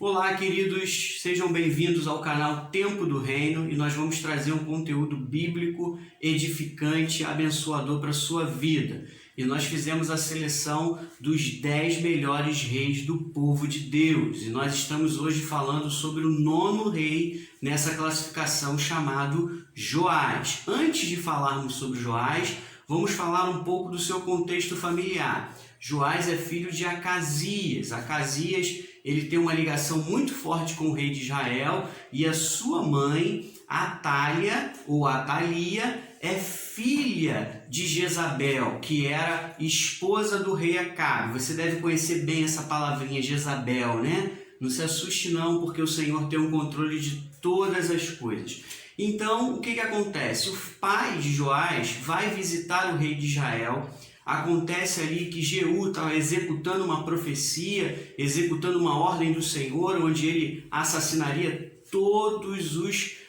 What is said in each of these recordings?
Olá, queridos, sejam bem-vindos ao canal Tempo do Reino e nós vamos trazer um conteúdo bíblico edificante, abençoador para a sua vida. E nós fizemos a seleção dos 10 melhores reis do povo de Deus. E nós estamos hoje falando sobre o nono rei nessa classificação chamado Joás. Antes de falarmos sobre Joás, vamos falar um pouco do seu contexto familiar. Joás é filho de Acasias. Acasias, ele tem uma ligação muito forte com o rei de Israel e a sua mãe, Atália, ou Atalia, é filha de Jezabel, que era esposa do rei Acabe. Você deve conhecer bem essa palavrinha Jezabel, né? Não se assuste não, porque o Senhor tem um controle de todas as coisas. Então, o que acontece? O pai de Joás vai visitar o rei de Israel. Acontece ali que Jeú estava executando uma profecia, executando uma ordem do Senhor, onde ele assassinaria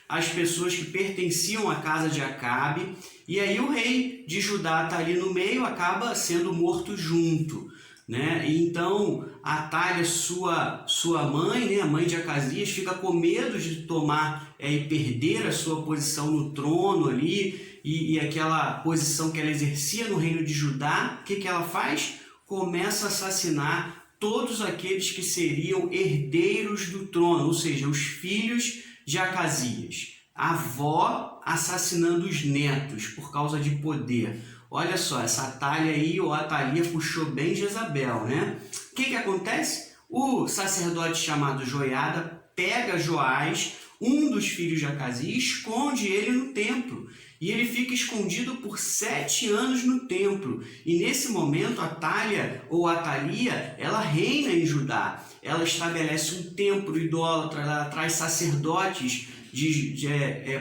as pessoas que pertenciam à casa de Acabe. E aí o rei de Judá está ali no meio, acaba sendo morto junto, né? E então Atália, sua mãe, né, a mãe de Acasias, fica com medo de tomar e perder a sua posição no trono ali, e aquela posição que ela exercia no reino de Judá. O que ela faz? Começa a assassinar todos aqueles que seriam herdeiros do trono, ou seja, os filhos de Acasias. A avó assassinando os netos por causa de poder. Olha só, essa Atália aí, ou Atalia, puxou bem Jezabel, né? O que acontece? O sacerdote chamado Joiada pega Joás, um dos filhos de Acasias, e esconde ele no templo. E ele fica escondido por 7 anos no templo. E nesse momento, Atália, ou Atalia, ela reina em Judá. Ela estabelece um templo idólatra, ela traz sacerdotes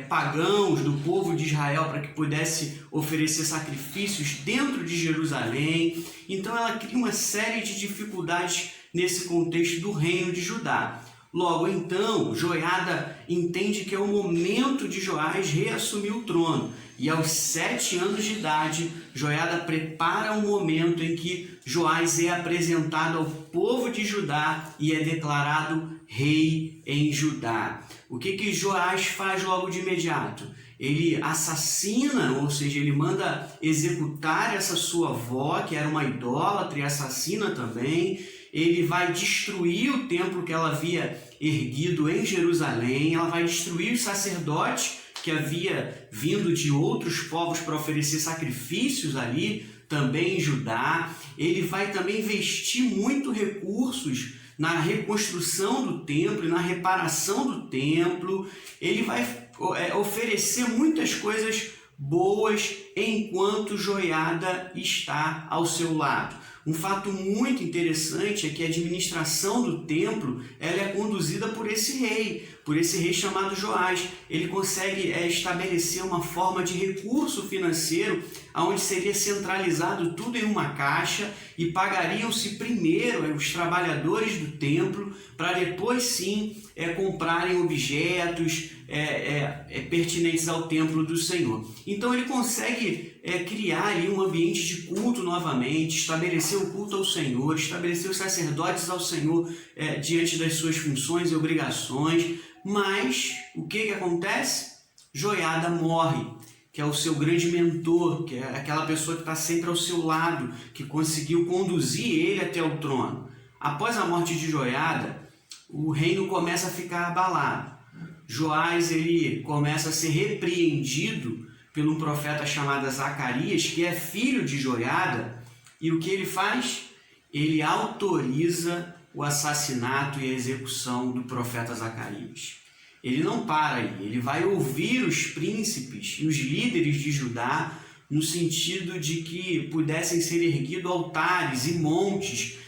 pagãos do povo de Israel para que pudesse oferecer sacrifícios dentro de Jerusalém. Então ela cria uma série de dificuldades nesse contexto do reino de Judá. Logo então, Joiada entende que é o momento de Joás reassumir o trono. E aos 7 anos de idade, Joiada prepara um momento em que Joás é apresentado ao povo de Judá e é declarado rei em Judá. O que Joás faz logo de imediato? Ele assassina, ou seja, ele manda executar essa sua avó, que era uma idólatra, e assassina também. Ele vai destruir o templo que ela havia erguido em Jerusalém. Ela vai destruir os sacerdotes que havia vindo de outros povos para oferecer sacrifícios ali, também em Judá. Ele vai também investir muito recursos na reconstrução do templo e na reparação do templo. Ele vai oferecer muitas coisas boas enquanto Joiada está ao seu lado. Um fato muito interessante é que a administração do templo ela é conduzida por esse rei chamado Joás. Ele consegue estabelecer uma forma de recurso financeiro onde seria centralizado tudo em uma caixa e pagariam-se primeiro os trabalhadores do templo para depois sim comprarem objetos pertinentes ao templo do Senhor. Então ele consegue criar ali um ambiente de culto novamente, estabelecer o culto ao Senhor, estabelecer os sacerdotes ao Senhor diante das suas funções e obrigações. Mas o que acontece? Joiada morre, que é o seu grande mentor, que é aquela pessoa que está sempre ao seu lado, que conseguiu conduzir ele até o trono. Após a morte de Joiada, o reino começa a ficar abalado. Joás ele começa a ser repreendido por um profeta chamado Zacarias, que é filho de Joiada, e o que ele faz? Ele autoriza o assassinato e a execução do profeta Zacarias. Ele não para aí, ele vai ouvir os príncipes e os líderes de Judá no sentido de que pudessem ser erguidos altares e montes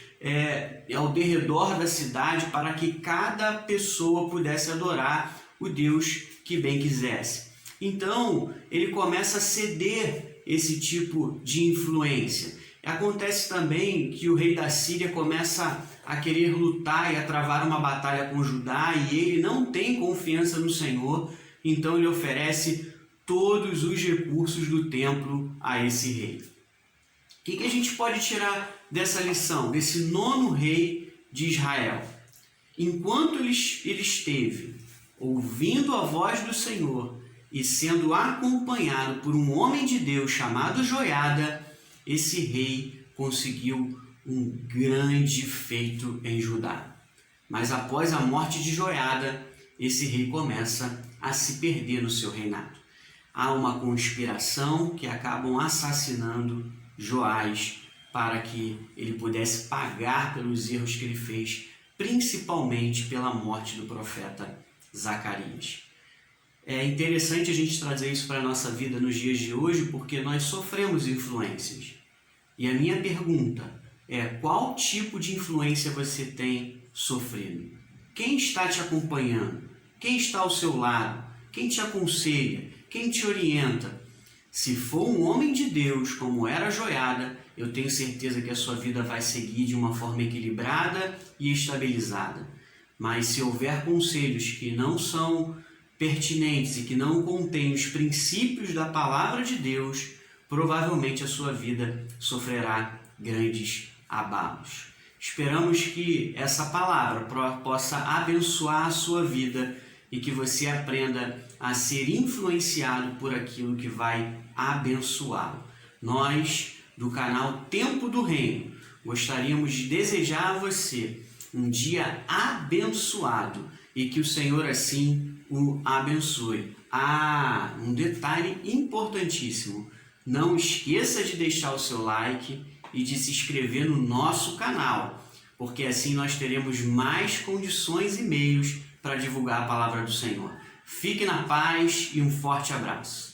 ao derredor da cidade para que cada pessoa pudesse adorar o Deus que bem quisesse. Então, ele começa a ceder esse tipo de influência. Acontece também que o rei da Síria começa a querer lutar e a travar uma batalha com Judá e ele não tem confiança no Senhor, então ele oferece todos os recursos do templo a esse rei. O que a gente pode tirar dessa lição, desse nono rei de Israel? Enquanto ele esteve ouvindo a voz do Senhor e sendo acompanhado por um homem de Deus chamado Joiada, esse rei conseguiu um grande feito em Judá. Mas após a morte de Joiada, esse rei começa a se perder no seu reinado. Há uma conspiração que acabam assassinando Joás para que ele pudesse pagar pelos erros que ele fez, principalmente pela morte do profeta Zacarias. É interessante a gente trazer isso para a nossa vida nos dias de hoje, porque nós sofremos influências. E a minha pergunta é: qual tipo de influência você tem sofrido? Quem está te acompanhando? Quem está ao seu lado? Quem te aconselha? Quem te orienta? Se for um homem de Deus, como era Joiada, eu tenho certeza que a sua vida vai seguir de uma forma equilibrada e estabilizada. Mas se houver conselhos que não são pertinentes e que não contêm os princípios da palavra de Deus, provavelmente a sua vida sofrerá grandes abalos. Esperamos que essa palavra possa abençoar a sua vida e que você aprenda a ser influenciado por aquilo que vai abençoá-lo. Nós, do canal Tempo do Reino, gostaríamos de desejar a você um dia abençoado e que o Senhor assim o abençoe. Um detalhe importantíssimo: não esqueça de deixar o seu like e de se inscrever no nosso canal, porque assim nós teremos mais condições e meios para divulgar a palavra do Senhor. Fique na paz e um forte abraço.